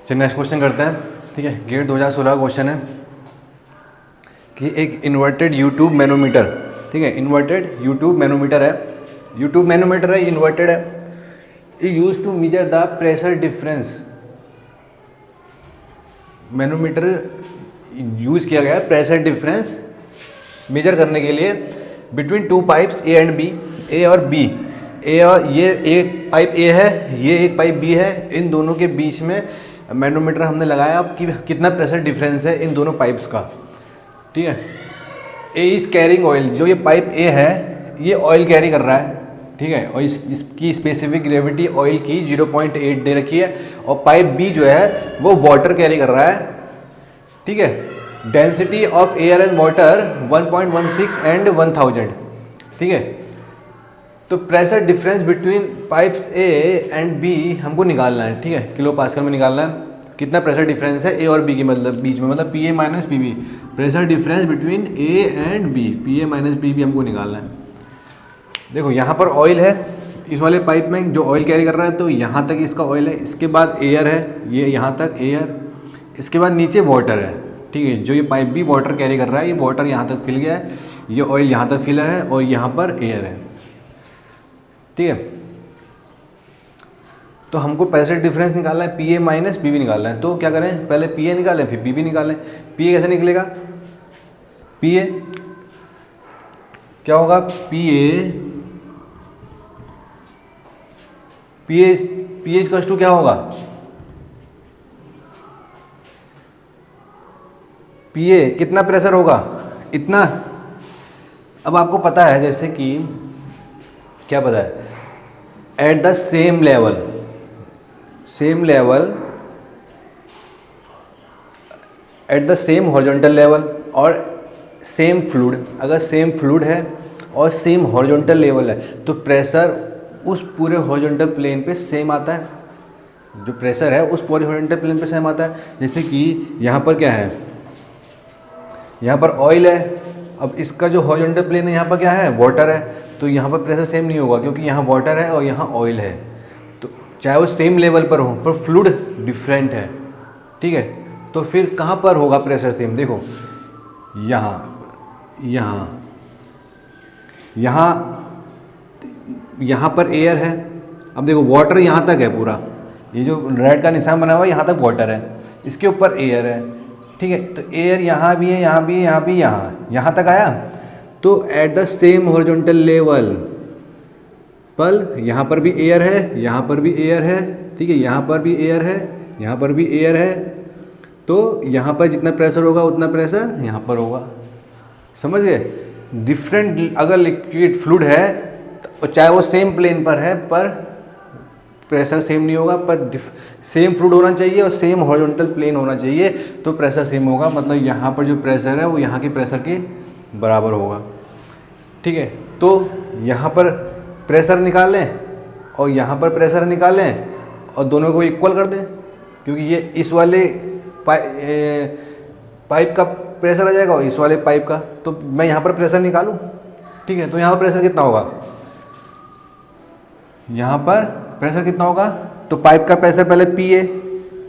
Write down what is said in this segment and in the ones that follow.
चलिए next question करते हैं। ठीक है, गेट 2016 क्वेश्चन है कि एक इन्वर्टेड यूट्यूब मैनोमीटर, ठीक है, इन्वर्टेड यूट्यूब मैनोमीटर है, इन्वर्टेड है, use to measure the pressure difference. Manometer use किया गया है प्रेशर डिफरेंस मेजर करने के लिए between two pipes A and B, A और बी। ए और ये एक पाइप ए है, ये एक पाइप बी है, इन दोनों के बीच में मैनोमीटर हमने लगाया कि कितना प्रेशर डिफरेंस है इन दोनों पाइप्स का। ठीक है, ए इज़ कैरिंग ऑयल, जो ये पाइप ए है ये ऑयल कैरी कर रहा है। ठीक है, और इसकी स्पेसिफिक ग्रेविटी ऑयल की 0.8 दे रखी है, और पाइप बी जो है वो वाटर कैरी कर रहा है। ठीक है, density of air and water 1.16 and 1000। ठीक है, तो pressure difference between pipes A and B हमको निकालना है। ठीक है, किलो पास्कल में निकालना है कितना प्रेशर डिफरेंस है ए और बी के मतलब बीच में, मतलब P A minus P B, pressure difference between A and B, P A minus P B हमको निकालना है। देखो यहाँ पर ऑयल है, इस वाले पाइप में जो ऑयल कैरी कर रहा है तो यहाँ तक इसका ऑयल है, इसके बाद एयर है, ये यहाँ तक एयर, इसके बाद नीचे वाटर है। ठीक है, जो ये पाइप भी वाटर कैरी कर रहा है, ये वाटर यहाँ तक फिल गया है, ये ऑयल यहाँ तक फिला है और यहाँ पर एयर है। ठीक है, तो हमको प्रेशर डिफरेंस निकालना है, P A minus P B निकालना है। तो क्या करें, पहले पी ए निकालें फिर पी बी निकालें। पी ए कैसे निकलेगा, पी ए क्या होगा, पी ए इक्वल्स टू क्या होगा, पी ए कितना प्रेशर होगा, इतना। अब आपको पता है जैसे कि क्या पता है, at the same level at the same horizontal level और सेम फ्लूइड, अगर सेम फ्लूइड है और सेम हॉरिजॉन्टल लेवल है तो प्रेशर उस पूरे हॉरिजॉन्टल प्लेन पे सेम आता है। जो प्रेशर है उस पूरे हॉरिजॉन्टल प्लेन पे सेम आता है। जैसे कि यहाँ पर क्या है, यहाँ पर ऑयल है, अब इसका जो हॉरिजॉन्टल प्लेन है यहाँ पर क्या है, वाटर है, तो यहाँ पर प्रेशर सेम नहीं होगा क्योंकि यहाँ वाटर है और यहाँ ऑयल है। तो चाहे वो सेम लेवल पर हो पर फ्लूइड डिफरेंट है। ठीक है, तो फिर कहाँ पर होगा प्रेशर सेम, देखो यहाँ पर एयर है, अब देखो वाटर यहाँ तक है पूरा, ये जो रेड का निशान बना हुआ है यहाँ तक वाटर है, इसके ऊपर एयर है। ठीक है, तो एयर यहाँ भी है, यहाँ भी है, यहाँ भी, यहाँ तक आया। तो at the same horizontal level पर यहाँ पर भी एयर है, यहाँ पर भी एयर है। ठीक है, यहाँ पर भी एयर है, यहाँ पर भी एयर है, तो यहाँ पर जितना प्रेशर होगा उतना प्रेशर यहाँ पर होगा। समझ गए, डिफरेंट अगर लिक्विड फ्लूइड है तो चाहे वो सेम प्लेन पर है पर प्रेशर सेम नहीं होगा, पर सेम फ्लूइड होना चाहिए और सेम हॉरिजॉन्टल प्लेन होना चाहिए तो प्रेशर सेम होगा। मतलब यहाँ पर जो प्रेशर है वो यहाँ के प्रेशर के बराबर होगा। ठीक है, तो यहाँ पर प्रेशर निकालें और यहाँ पर प्रेशर निकालें और दोनों को इक्वल कर दें, क्योंकि ये इस वाले पाइप का प्रेशर आ जाएगा और इस वाले पाइप का, तो मैं यहाँ पर प्रेशर निकालूँ। ठीक है, तो यहाँ पर प्रेशर कितना होगा, यहाँ पर प्रेशर कितना होगा, तो पाइप का प्रेशर पहले पी ए,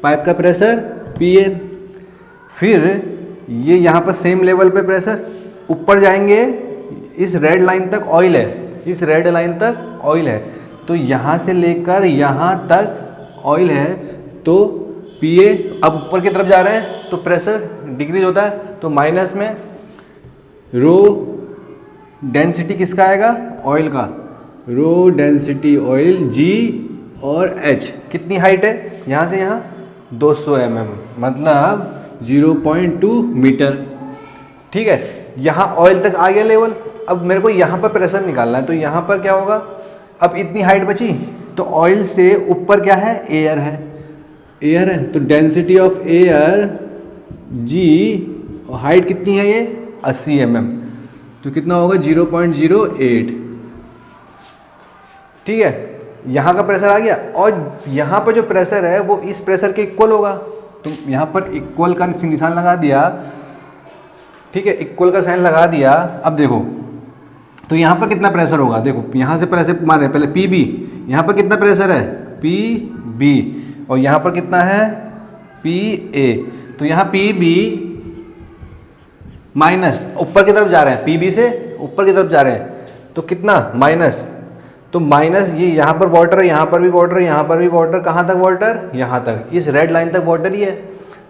पाइप का प्रेशर पी ए, फिर ये यहाँ पर सेम लेवल पे प्रेशर, ऊपर जाएंगे इस रेड लाइन तक ऑयल है, इस रेड लाइन तक ऑयल है, तो यहाँ से लेकर यहाँ तक ऑयल है, तो पी ए अब ऊपर की तरफ जा रहे हैं तो प्रेशर डिक्रीज होता है, तो माइनस में रो डेंसिटी किसका आएगा, ऑयल का, रो डेंसिटी ऑयल जी और एच कितनी हाइट है, यहाँ से यहाँ 200 mm, मतलब 0.2 मीटर। ठीक है, यहाँ ऑयल तक आ गया लेवल, अब मेरे को यहाँ पर प्रेशर निकालना है, तो यहाँ पर क्या होगा, अब इतनी हाइट बची तो ऑयल से ऊपर क्या है, एयर है, एयर है, तो density of air g, height कितनी है ये 80 mm, तो कितना होगा 0.08। ठीक है, यहाँ का प्रेशर आ गया और यहाँ पर जो प्रेशर है वो इस प्रेशर के इक्वल होगा, तो यहाँ पर इक्वल का निशान लगा दिया। ठीक है, इक्वल का साइन लगा दिया। अब देखो तो यहाँ पर कितना प्रेशर होगा, देखो यहाँ से प्रेशर मारे पहले पी बी, यहाँ पर कितना प्रेशर है पी बी, और यहाँ पर कितना है पी ए, तो यहाँ पी बी माइनस ऊपर की तरफ जा रहे हैं, पी बी से ऊपर की तरफ जा रहे हैं, तो कितना माइनस, तो माइनस ये यहाँ पर वाटर है, यहाँ पर भी वाटर, यहाँ पर भी वाटर, कहाँ तक वाटर, यहाँ तक, इस रेड लाइन तक वाटर ही है,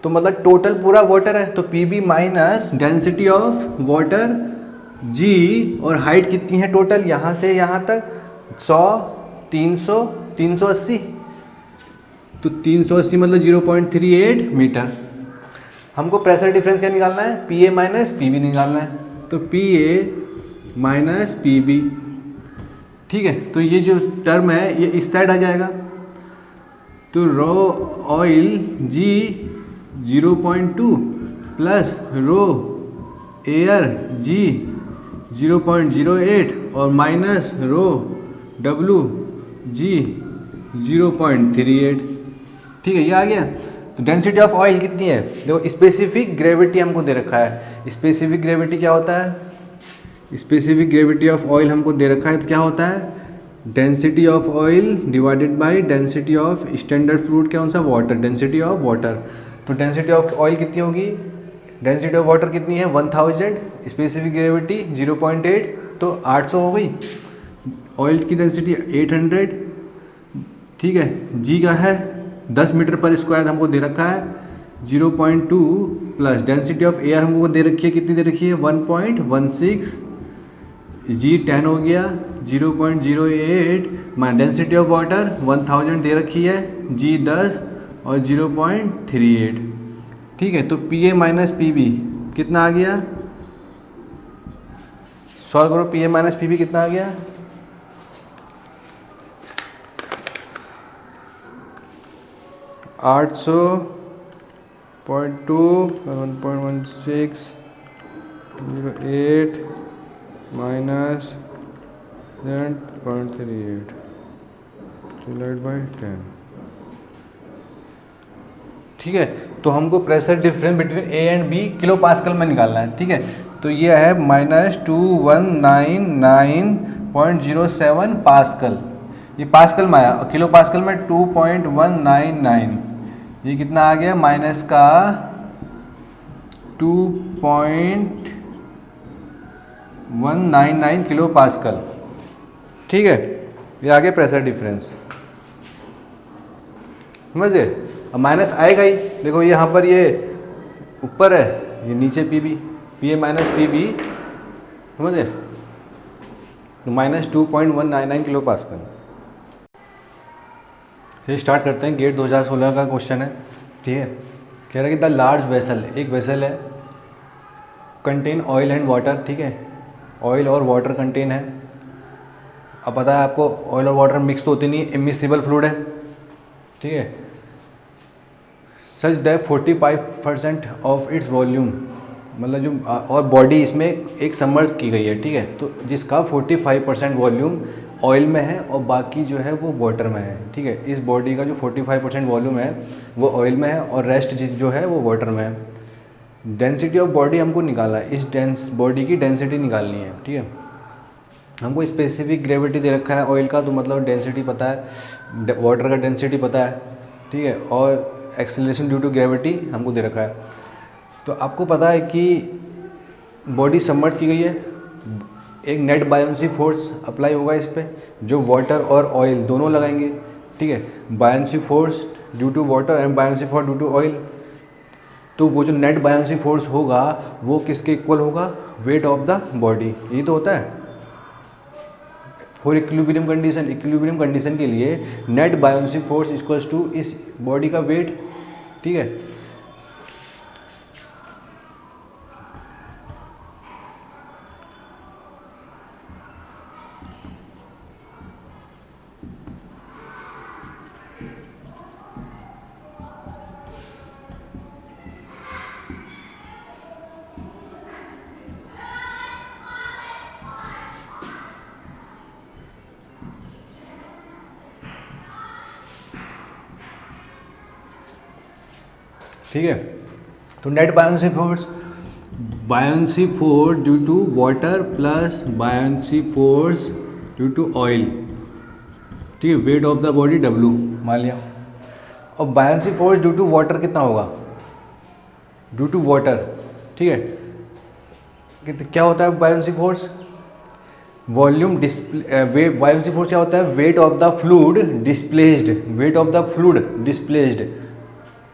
तो मतलब टोटल पूरा वाटर है। तो P B minus density of water g, और हाइट कितनी है टोटल यहाँ से यहाँ तक 100, 300, 380, तो 380 मतलब 0.38 मीटर। हमको प्रेशर डिफरेंस क्या निकालना है, P A minus P B निकालना है, तो P A minus P B, ठीक है। तो ये जो टर्म है ये इस साइड आ जाएगा, तो रो ऑयल जी 0.2 प्लस रो एयर जी 0.08 और माइनस रो डब्लू जी 0.38, ठीक है, ये आ गया। तो डेंसिटी ऑफ ऑयल कितनी है, देखो स्पेसिफिक ग्रेविटी हमको दे रखा है। स्पेसिफिक ग्रेविटी क्या होता है, स्पेसिफिक ग्रेविटी ऑफ ऑयल हमको दे रखा है, तो क्या होता है, density of oil divided by density of standard fluid, क्या कौन सा, वाटर, डेंसिटी ऑफ वाटर। तो डेंसिटी ऑफ ऑयल कितनी होगी, डेंसिटी ऑफ वाटर कितनी है 1000, स्पेसिफिक ग्रेविटी 0.8, तो 800 हो गई। ऑयल की डेंसिटी 800, ठीक है, जी का है 10 मीटर पर स्क्वायर हमको दे रखा है 0.2 प्लस डेंसिटी ऑफ एयर हमको दे रखी है, कितनी दे रखी है 1.16, जी 10 हो गया 0.08, डेंसिटी ऑफ वाटर 1000 दे रखी है, जी 10 और 0.38, ठीक है। तो P A minus P B कितना आ गया, सॉल्व करो, P A minus P B कितना आ गया, 800.2 1.16 08 माइनस 0.38 डिवाइड बाई 10, ठीक है। तो हमको pressure difference between A and B kilo pascal में निकालना है, ठीक है। तो ये है -2199.07 पास्कल, ये पास्कल में आया, और किलो पास्कल में 2.199, ये कितना आ गया माइनस का 2.199 किलो पास्कल, ठीक है। ये आ गया प्रेशर डिफरेंस, समझे। अब माइनस आएगा ही, देखो यहाँ पर ये ऊपर है, ये नीचे P B, P A minus P B, समझे, तो -2.199 किलो पास्कल। चलिए स्टार्ट करते हैं। गेट 2016 का क्वेश्चन है, ठीक है। कह रहा है कि द लार्ज वेसल, एक वेसल है, कंटेन ऑयल एंड वाटर, ठीक है, ऑयल और वाटर कंटेन है। अब पता है आपको ऑयल और वाटर मिक्स तो होती नहीं, इमिसिबल फ्लूइड है, ठीक है। Such that 45% of its volume, मतलब जो और बॉडी इसमें एक सबमर्ज की गई है, ठीक है, तो जिसका 45% वॉल्यूम ऑयल में है और बाकी जो है वो वाटर में है, ठीक है। इस बॉडी का जो 45% वॉल्यूम है वो ऑयल में है और रेस्ट जो है वो वाटर में है। डेंसिटी ऑफ बॉडी हमको निकालना है, इस बॉडी की डेंसिटी निकालनी है, ठीक है। हमको स्पेसिफिक ग्रेविटी दे रखा है ऑयल का, तो मतलब डेंसिटी पता है, वाटर का डेंसिटी पता है, ठीक है, और एक्सेलरेशन ड्यू टू ग्रेविटी हमको दे रखा है। तो आपको पता है कि बॉडी सबमर्ज की गई है, एक नेट बायोंसी फोर्स अप्लाई होगा इस पर, जो वाटर और ऑयल दोनों लगाएंगे, ठीक है। Buoyancy force due to water and buoyancy force due to oil, तो वो जो नेट बायोंसी फोर्स होगा वो किसके इक्वल होगा, वेट ऑफ द बॉडी, यही तो होता है for equilibrium condition. Equilibrium condition के लिए net buoyancy force equals to इस बॉडी का वेट, ठीक है। ठीक है, तो net buoyancy force due to water plus buoyancy force due to oil, ठीक है, weight of the body W मान लिया। और buoyancy force due to water कितना होगा, ड्यू टू वाटर, ठीक है। क्या होता है बायनेंसी फोर्स, वॉल्यूम डिस्प्ले, बायनेंसी फोर्स क्या होता है, weight of the fluid displaced, wait of the fluid displaced,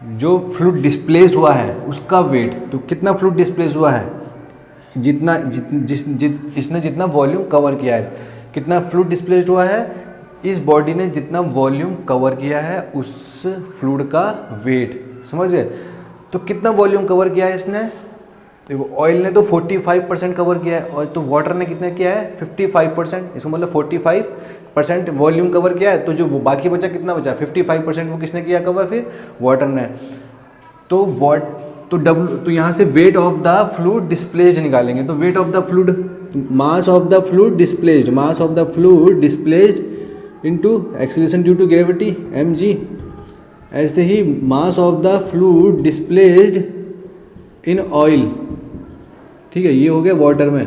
जो फ्लूइड डिस्प्लेस हुआ है उसका वेट। तो कितना फ्लूइड डिस्प्लेस हुआ है, जितना इसने जितना वॉल्यूम कवर किया है, कितना फ्लूइड डिस्प्लेस्ड हुआ है, इस बॉडी ने जितना वॉल्यूम कवर किया है उस फ्लूइड का वेट, समझ गए। तो कितना वॉल्यूम कवर किया है इसने, देखो ऑयल ने तो 45% कवर किया है, और तो वाटर ने कितना किया है 55%, इसका मतलब 45% वॉल्यूम कवर किया है। तो जो बाकी बचा कितना बचा 55%, वो किसने किया कवर, फिर वाटर ने। तो यहाँ से weight of the fluid displaced निकालेंगे। तो weight of the fluid, mass of the fluid displaced, mass of the fluid displaced into acceleration due to gravity mg। ऐसे ही mass of the fluid displaced in oil, ठीक है, ये हो गया water में,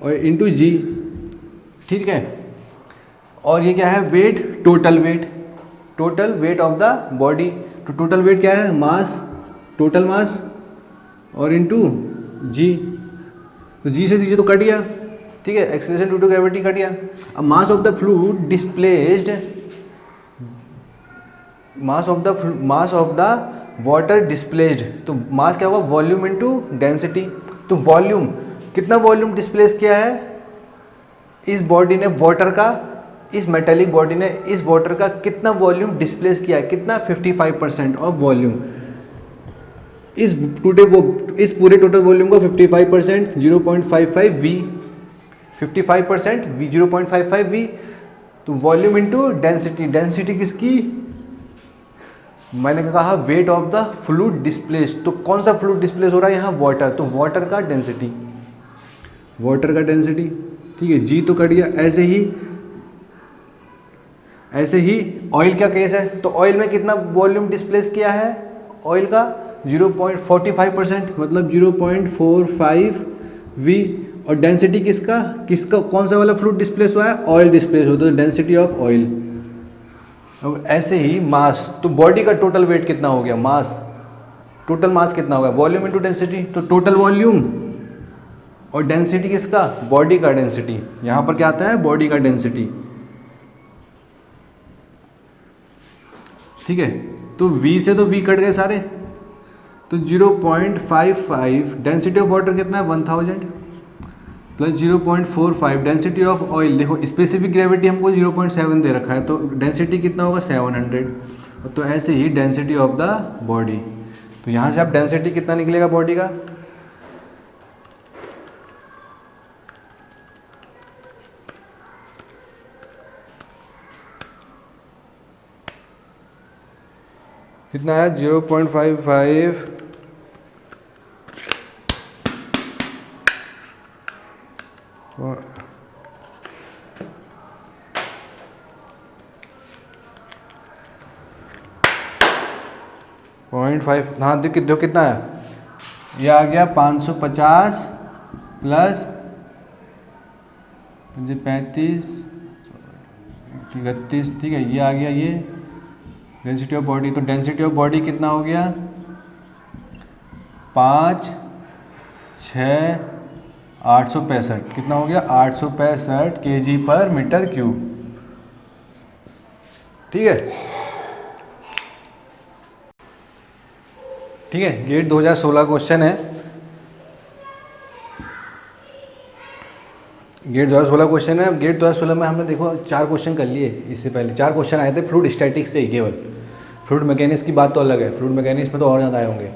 और इनटू g, ठीक है। और ये क्या है weight, total weight, total weight of the body. तो टोटल वेट क्या है, मास, टोटल मास, और इनटू g। तो g से दीजिए तो कट गया, ठीक है, acceleration due to gravity cut गया। अब mass of the fluid displaced, mass of the water displaced, तो मास क्या होगा, वॉल्यूम इनटू डेंसिटी। तो वॉल्यूम, कितना वॉल्यूम डिस्प्लेस किया है इस बॉडी ने वाटर का, इस मेटेलिक बॉडी ने इस वाटर का कितना वॉल्यूम डिस्प्लेस किया है, कितना 55% ऑफ वॉल्यूम। इस पूरे टोटल वॉल्यूम को 55% 0.55 v, 55% v 0.55 v। तो वॉल्यूम इनटू डेंसिटी, डेंसिटी किसकी, मैंने कहा wait of the fluid displace. तो कौन सा फ्लूइड डिस्प्लेस हो रहा है यहाँ, वाटर, तो वाटर का डेंसिटी, वाटर का डेंसिटी, ठीक है, जी तो कट गया। ऐसे ही ऑयल का केस है। तो ऑयल में कितना वॉल्यूम डिस्प्लेस किया है, ऑयल का 0.45%, मतलब 0.45 v। और डेंसिटी किसका कौन सा वाला फ्लूइड डिस्प्लेस हुआ है, ऑयल डिस्प्लेस होता है, डेंसिटी ऑफ ऑयल। अब ऐसे ही मास, तो बॉडी का टोटल वेट कितना हो गया, मास, टोटल मास कितना होगा, वॉल्यूम इनटू डेंसिटी। तो टोटल वॉल्यूम और डेंसिटी किसका, बॉडी का डेंसिटी। यहाँ पर क्या आता है, बॉडी का डेंसिटी, ठीक है। तो V से तो V कट गए सारे, तो 0.55, डेंसिटी ऑफ वाटर कितना है 1000 प्लस 0.45 डेंसिटी ऑफ ऑयल। देखो स्पेसिफिक ग्रेविटी हमको 0.7 दे रखा है, तो डेंसिटी कितना होगा 700। तो ऐसे ही डेंसिटी ऑफ द बॉडी, तो यहाँ से आप डेंसिटी कितना निकलेगा बॉडी का, कितना है 0.55 0.5, हाँ देखो कितना है, ये आ गया 550 प्लस 35 31, ठीक है, ये आ गया ये डेंसिटी ऑफ बॉडी। तो डेंसिटी ऑफ बॉडी कितना हो गया 5 6 865, कितना हो गया 865 kg पर मीटर क्यूब, ठीक है। ठीक है, गेट 2016 क्वेश्चन है, गेट 2016 क्वेश्चन है। गेट 2016 में हमने देखो 4 क्वेश्चन कर लिए, इससे पहले 4 क्वेश्चन आए थे फ्लूइड स्टैटिक्स से ही केवल। फ्लूइड मैकेनिक्स की बात तो अलग है, फ्लूइड मैकेनिक्स में तो और ज़्यादा आए होंगे,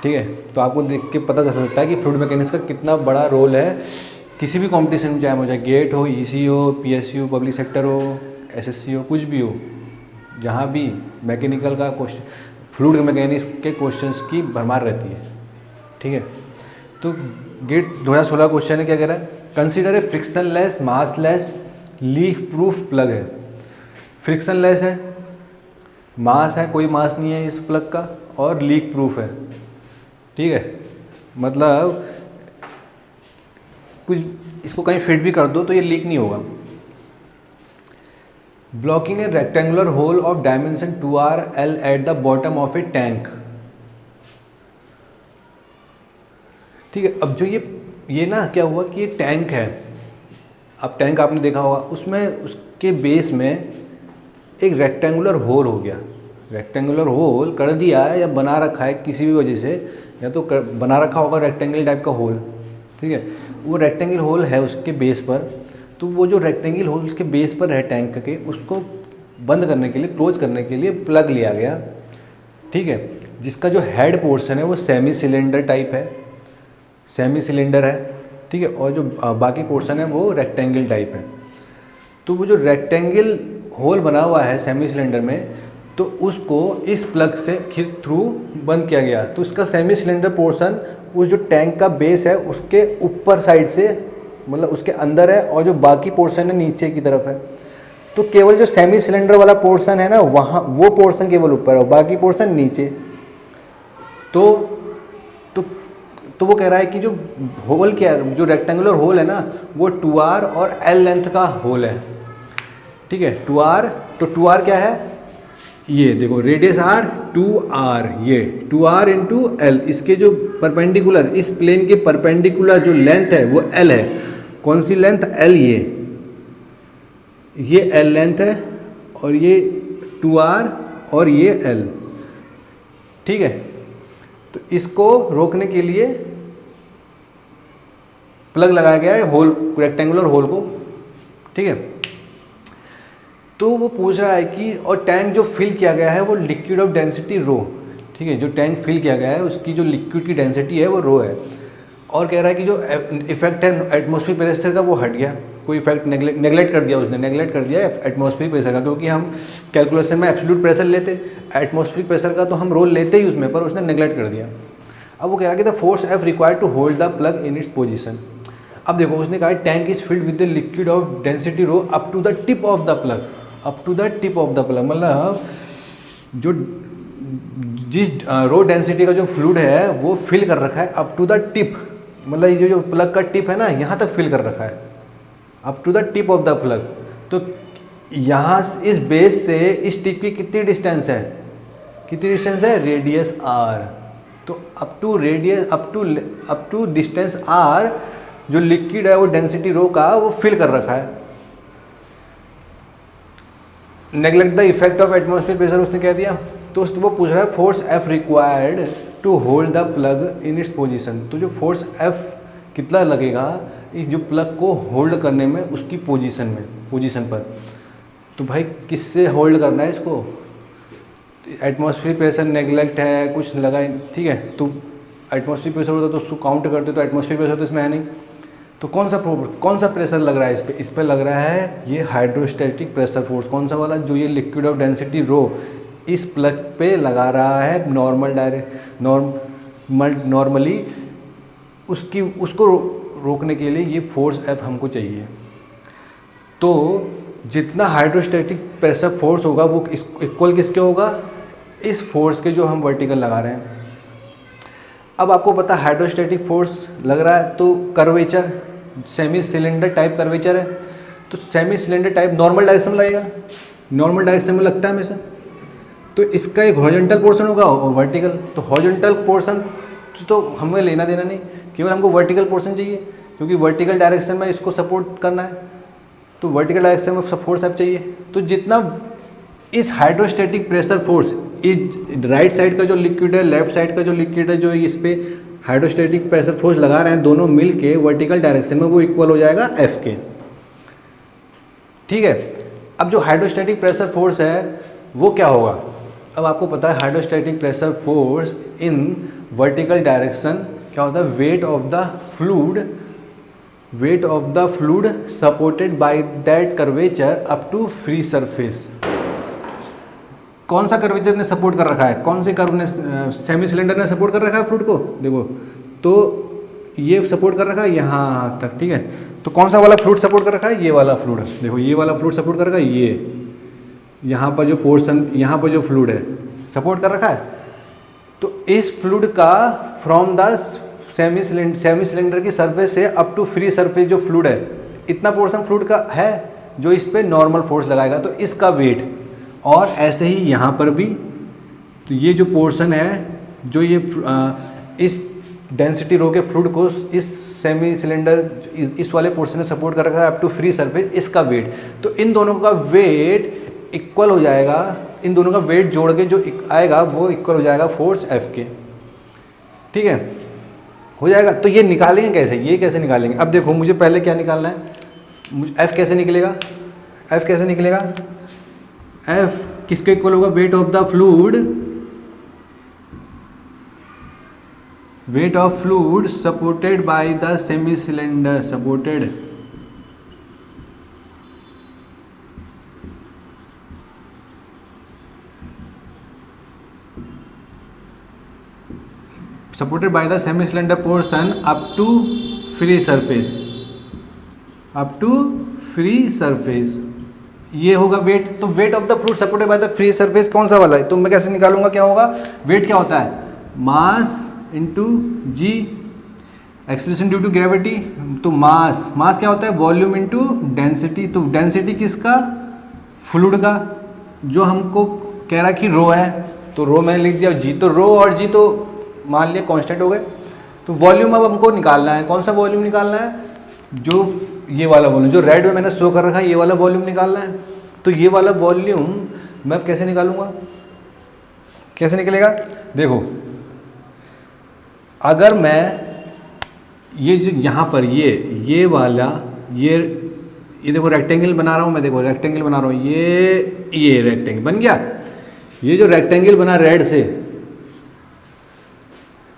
ठीक है। तो आपको देख के पता चल सकता है कि फ्लूइड मैकेनिक्स का कितना बड़ा रोल है किसी भी कॉम्पिटिशन में, चाहे वो चाहे गेट हो, ईसी हो, पीएसयू पब्लिक सेक्टर हो, एसएससी हो, कुछ भी हो, जहाँ भी मैकेनिकल का क्वेश्चन, फ्लूइड मैकेनिक्स के क्वेश्चंस की भरमार रहती है, ठीक है। तो गेट 2016 क्वेश्चन है, क्या कह रहा है, consider a frictionless massless leak proof plug है। फ्रिक्शनलेस है, मास है, कोई मास नहीं है इस प्लग का, और लीक प्रूफ है, ठीक है। मतलब कुछ इसको कहीं फिट भी कर दो तो ये लीक नहीं होगा। Blocking a rectangular hole of dimension 2r/L at the bottom of a tank. ठीक है, अब जो ये ना क्या हुआ कि ये टैंक है, अब टैंक आपने देखा होगा, उसमें उसके बेस में एक रेक्टेंगुलर होल हो गया। रेक्टेंगुलर होल कर दिया है या बना रखा है किसी भी वजह से, या तो बना रखा होगा रेक्टेंगल टाइप का होल। ठीक है, वो रेक्टेंगल होल है उसके बेस पर, तो वो जो रेक्टेंगल होल उसके बेस पर है टैंक के, उसको बंद करने के लिए, क्लोज करने के लिए प्लग लिया गया। ठीक है, जिसका जो हेड पोर्शन है वो सेमी सिलेंडर टाइप है, सेमी सिलेंडर है। ठीक है, और जो बाकी पोर्शन है वो रेक्टेंगल टाइप है। तो वो जो रेक्टेंगल होल बना हुआ है सेमी सिलेंडर में, तो उसको इस प्लग से थ्रू बंद किया गया। तो इसका सेमी सिलेंडर पोर्शन उस जो टैंक का बेस है उसके ऊपर साइड से, मतलब उसके अंदर है, और जो बाकी पोर्शन है नीचे की तरफ है। तो केवल जो सेमी सिलेंडर वाला पोर्शन है ना, वहाँ वो पोर्शन केवल ऊपर है और बाकी पोर्शन नीचे। तो वो कह रहा है कि जो होल क्या है, जो रेक्टेंगुलर होल है ना, वो 2r और L लेंथ का होल है। ठीक है, 2r, तो 2r क्या है, ये देखो रेडियस r, 2r, ये 2r इंटू L, इसके जो परपेंडिकुलर, इस प्लेन के परपेंडिकुलर जो लेंथ है वो L है। कौन सी लेंथ, L, ये L लेंथ है, और ये 2r और ये L। ठीक है, तो इसको रोकने के लिए प्लग लगाया गया है होल, रेक्टेंगुलर होल को। ठीक है, तो वो पूछ रहा है कि और टैंक जो फिल किया गया है वो लिक्विड ऑफ डेंसिटी रो। ठीक है, जो टैंक फिल किया गया है उसकी जो लिक्विड की डेंसिटी है वो रो है। और कह रहा है कि जो इफेक्ट है एटमॉस्फेरिक प्रेशर का वो हट गया, कोई इफेक्ट नेगलेक्ट कर दिया उसने, नेगलेक्ट कर दिया एटमॉस्फेरिक प्रेशर का, क्योंकि हम कैलकुलेशन में एब्सोल्यूट प्रेशर लेते, एटमॉस्फेरिक प्रेशर का तो हम रोल लेते ही उसमें, पर उसने नेगलेक्ट कर दिया। अब वो कह रहा है कि the force F required to hold the plug in its position. अब देखो उसने कहा tank is filled with the liquid of density rho up to the tip of the plug, up to the tip of the plug, मतलब जो जिस rho density का जो fluid है वो फिल कर रखा है अप टू द टिप, मतलब ये जो प्लग का टिप है ना, यहाँ तक फिल कर रखा है, up to the tip of the plug. तो यहाँ इस बेस से इस टिप की कितनी डिस्टेंस है, कितनी डिस्टेंस है, रेडियस r। तो up to radius, up to distance r जो लिक्विड है वो डेंसिटी रो का वो फिल कर रखा है। Neglect the effect of atmospheric pressure उसने कह दिया। तो वो पूछ रहा है force F required to hold the plug in its position. तो जो फोर्स F कितना लगेगा इस जो प्लग को होल्ड करने में, उसकी पोजीशन पर। तो भाई किससे होल्ड करना है इसको, एटमॉस्फेरिक प्रेशर नेग्लेक्ट है, कुछ लगा, ठीक है, तो एटमॉस्फेरिक प्रेशर होता तो उसको काउंट करते, तो एटमॉस्फेरिक प्रेशर तो इसमें है नहीं। तो कौन सा प्रेशर लग रहा है इस पे लग रहा है ये हाइड्रोस्टैटिक प्रेशर फोर्स। कौन सा वाला, जो ये लिक्विड ऑफ डेंसिटी रो इस प्लग पे लगा रहा है नॉर्मली, उसको रोकने के लिए ये फोर्स F हमको चाहिए। तो जितना हाइड्रोस्टैटिक प्रेशर फोर्स होगा वो इक्वल किसके होगा, इस फोर्स के जो हम वर्टिकल लगा रहे हैं। अब आपको पता हाइड्रोस्टैटिक फोर्स लग रहा है, तो curvature semi cylinder type curvature है, तो semi cylinder type normal direction में लगेगा, नॉर्मल डायरेक्शन में लगता है हमेशा। तो इसका एक हॉरिजॉन्टल पोर्शन होगा और वर्टिकल। तो हॉरिजॉन्टल पोर्शन तो हमें लेना देना नहीं, केवल हमको वर्टिकल पोर्शन चाहिए, क्योंकि वर्टिकल डायरेक्शन में इसको सपोर्ट करना है। तो वर्टिकल डायरेक्शन में फोर्स F चाहिए। तो जितना इस हाइड्रोस्टैटिक प्रेशर फोर्स, इस राइट साइड का जो लिक्विड है, लेफ्ट साइड का जो लिक्विड है, जो इस पे हाइड्रोस्टैटिक प्रेशर फोर्स लगा रहे हैं, दोनों मिल के वर्टिकल डायरेक्शन में वो इक्वल हो जाएगा F के। ठीक है, अब जो हाइड्रोस्टैटिक प्रेशर फोर्स है वो क्या होगा, अब आपको पता है hydrostatic pressure force in vertical direction क्या होता है, weight of the fluid supported by that curvature up to free surface. कौन सा कर्वेचर ने सपोर्ट कर रखा है, कौन से कर्व ने, सेमी सिलेंडर ने सपोर्ट कर रखा है फ्लूइड को, देखो तो ये सपोर्ट कर रखा है यहाँ तक। ठीक है, तो कौन सा वाला फ्लूइड सपोर्ट कर रखा है, ये वाला फ्लूइड, देखो ये वाला फ्लूइड सपोर्ट कर रखा है, ये यहाँ पर जो पोर्शन, यहाँ पर जो फ्लूइड है सपोर्ट कर रखा है। तो इस फ्लूइड का फ्रॉम द सेमी सिलेंडर की सरफेस से अप टू फ्री सरफेस जो फ्लूइड है, इतना पोर्शन फ्लूइड का है, जो इस पे नॉर्मल फोर्स लगाएगा, तो इसका वेट। और ऐसे ही यहाँ पर भी, तो ये जो पोर्शन है, जो ये इस डेंसिटी रो के फ्लूइड को इस सेमी सिलेंडर इस वाले पोर्शन ने सपोर्ट कर रखा है अप टू फ्री सरफेस, इसका वेट, तो इन दोनों का वेट इक्वल हो जाएगा, इन दोनों का वेट जोड़ के जो आएगा वो इक्वल हो जाएगा फोर्स F के। ठीक है, हो जाएगा। तो ये निकालेंगे कैसे, ये कैसे निकालेंगे? अब देखो मुझे पहले क्या निकालना है, मुझे F कैसे निकलेगा, F कैसे निकलेगा, F किसके इक्वल होगा, wait of the fluid, weight of fluid supported by the semi cylinder, supported supported by the semi cylinder portion up to free surface, up to free surface, ये होगा wait. तो weight of the fluid supported by the free surface कौन सा वाला है, तो मैं कैसे निकालूंगा, क्या होगा, वेट क्या होता है, mass into g, acceleration due to gravity, तो मास क्या होता है, वॉल्यूम इनटू डेंसिटी, तो डेंसिटी किसका, फ्लूइड का, जो हमको कह रहा कि रो है, तो रो मैंने लिख दिया जी, तो रो और जी तो मान लिया कांस्टेंट हो गए। तो वॉल्यूम अब हमको निकालना है, कौन सा वॉल्यूम निकालना है, जो ये वाला वॉल्यूम जो रेड में मैंने शो कर रखा है, ये वाला वॉल्यूम निकालना है। तो ये वाला वॉल्यूम मैं अब कैसे निकालूंगा, कैसे निकलेगा, देखो अगर मैं ये जो यहाँ पर ये वाला ये देखो रेक्टेंगल बना रहा हूँ मैं, देखो रेक्टेंगल बना रहा हूँ, ये रेक्टेंगल बन गया, ये जो रेक्टेंगल बना रेड से,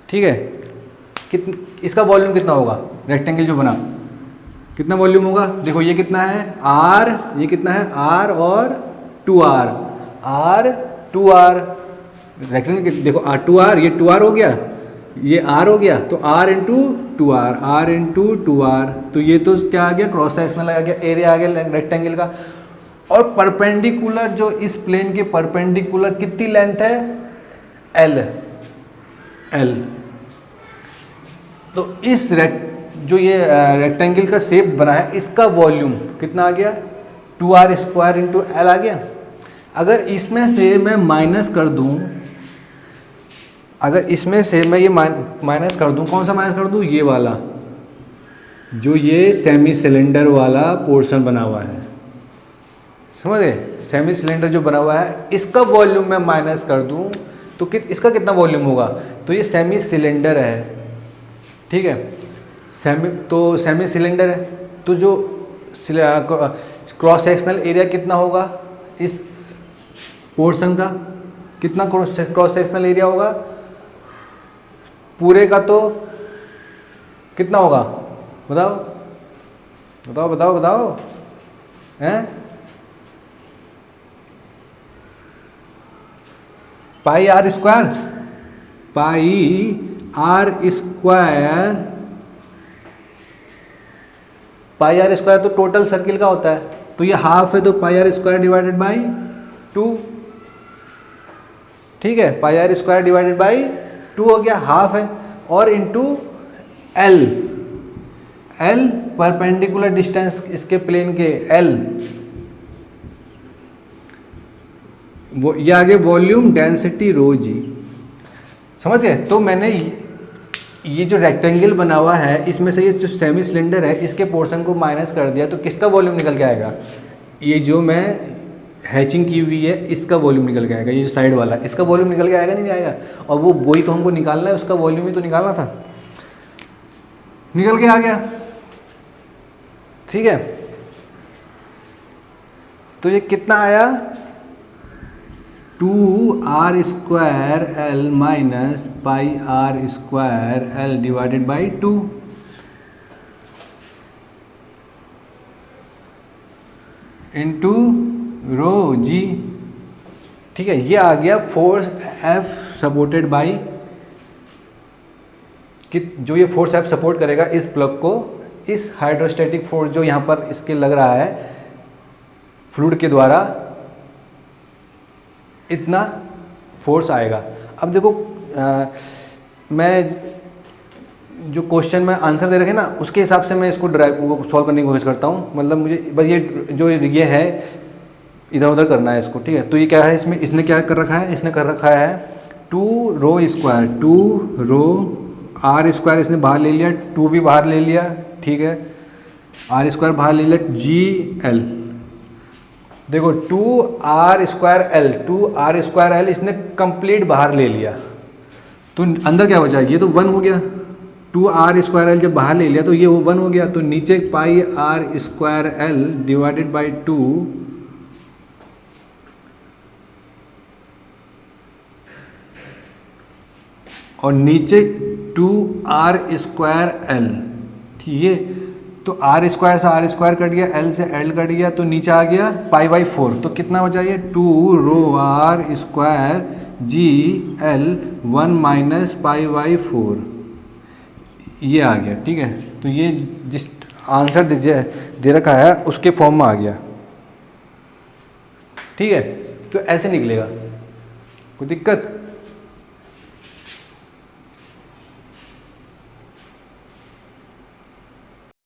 ठीक है, इसका वॉल्यूम कितना होगा, रेक्टेंगल जो बना कितना वॉल्यूम होगा, देखो ये कितना है R, ये कितना है R और 2R, R 2R, रेक्टेंगल देखो R 2R, ये 2R हो गया, ये R हो गया, तो R into 2R, R into 2R, तो ये तो क्या आ गया, क्रॉस सेक्शनल आ गया, एरिया आ गया रेक्टेंगल का। और परपेंडिकुलर, जो इस प्लेन के परपेंडिकुलर कितनी लेंथ है, L। तो इस जो ये रेक्टेंगल का शेप बना है, इसका वॉल्यूम कितना आ गया, 2R स्क्वायर इंटू L आ गया। अगर इसमें से मैं माइनस कर दूं, अगर इसमें से मैं ये माइनस कर दूं, कौन सा माइनस कर दूं, ये वाला जो ये सेमी सिलेंडर वाला पोर्शन बना हुआ है, समझे, सेमी सिलेंडर जो बना हुआ है, इसका वॉल्यूम मैं माइनस कर दूं तो इसका कितना वॉल्यूम होगा, तो ये सेमी सिलेंडर है, ठीक है, सेमी सिलेंडर है, तो जो क्रॉस सेक्शनल एरिया कितना होगा इस पोर्शन का, कितना क्रॉस सेक्शनल एरिया होगा पूरे का, तो कितना होगा, बताओ बताओ बताओ बताओ, हैं, पाई R स्क्वायर, पाई R स्क्वायर, पाई R स्क्वायर तो टोटल सर्किल का होता है, तो ये हाफ है, तो पाई R स्क्वायर डिवाइडेड बाई 2, ठीक है, पाई R स्क्वायर डिवाइडेड बाई 2 हो गया, हाफ है, और इंटू L परपेंडिकुलर डिस्टेंस इसके प्लेन के L, वो ये आगे वॉल्यूम डेंसिटी रो जी, समझ गए। तो मैंने ये जो रेक्टेंगल बना हुआ है, इसमें से ये जो सेमी सिलेंडर है, इसके पोर्शन को माइनस कर दिया, तो किसका वॉल्यूम निकल के आएगा, ये जो मैं हैचिंग की हुई है, इसका वॉल्यूम निकल के आएगा, ये जो साइड वाला, इसका वॉल्यूम निकल के आएगा, नहीं आएगा, और वो वही तो हमको निकालना है, उसका वॉल्यूम ही तो निकालना था, निकल के आ गया, ठीक है। तो ये कितना आया, 2R square L minus pi R square L divided by 2, into rho g, ठीक है। ये आ गया फोर्स F सपोर्टेड बाई, कि जो ये फोर्स F सपोर्ट करेगा इस प्लग को, इस हाइड्रोस्टैटिक फोर्स जो यहाँ पर इसके लग रहा है फ्लूइड के द्वारा, इतना फोर्स आएगा। अब देखो मैं जो क्वेश्चन में आंसर दे रखे ना उसके हिसाब से मैं इसको ड्राइव वो सॉल्व करने की कोशिश करता हूँ। मतलब मुझे बस ये जो ये है इधर उधर करना है इसको, ठीक है। तो ये क्या है, इसमें इसने क्या कर रखा है, इसने कर रखा है 2 रो स्क्वायर, 2 रो आर स्क्वायर इसने बाहर ले लिया, 2 भी बाहर ले लिया, ठीक है, आर स्क्वायर बाहर ले लिया, जी एल। देखो 2r square L, 2r square L इसने कंप्लीट बाहर ले लिया, तो अंदर क्या बचा, ये तो 1 हो गया। 2r स्क्वायर एल जब बाहर ले लिया तो ये 1 हो गया, तो नीचे pi R square L divided by 2 और नीचे 2r स्क्वायर एल, ठीक है। तो आर स्क्वायर से आर स्क्वायर कट गया, एल से एल कट गया, तो नीचे आ गया पाई बाई 4। तो कितना बचा ये 2 rho R square g L 1 minus pi by 4, ये आ गया, ठीक है। तो ये जिस आंसर दे रखा है उसके फॉर्म में आ गया, ठीक है। तो ऐसे निकलेगा, कोई दिक्कत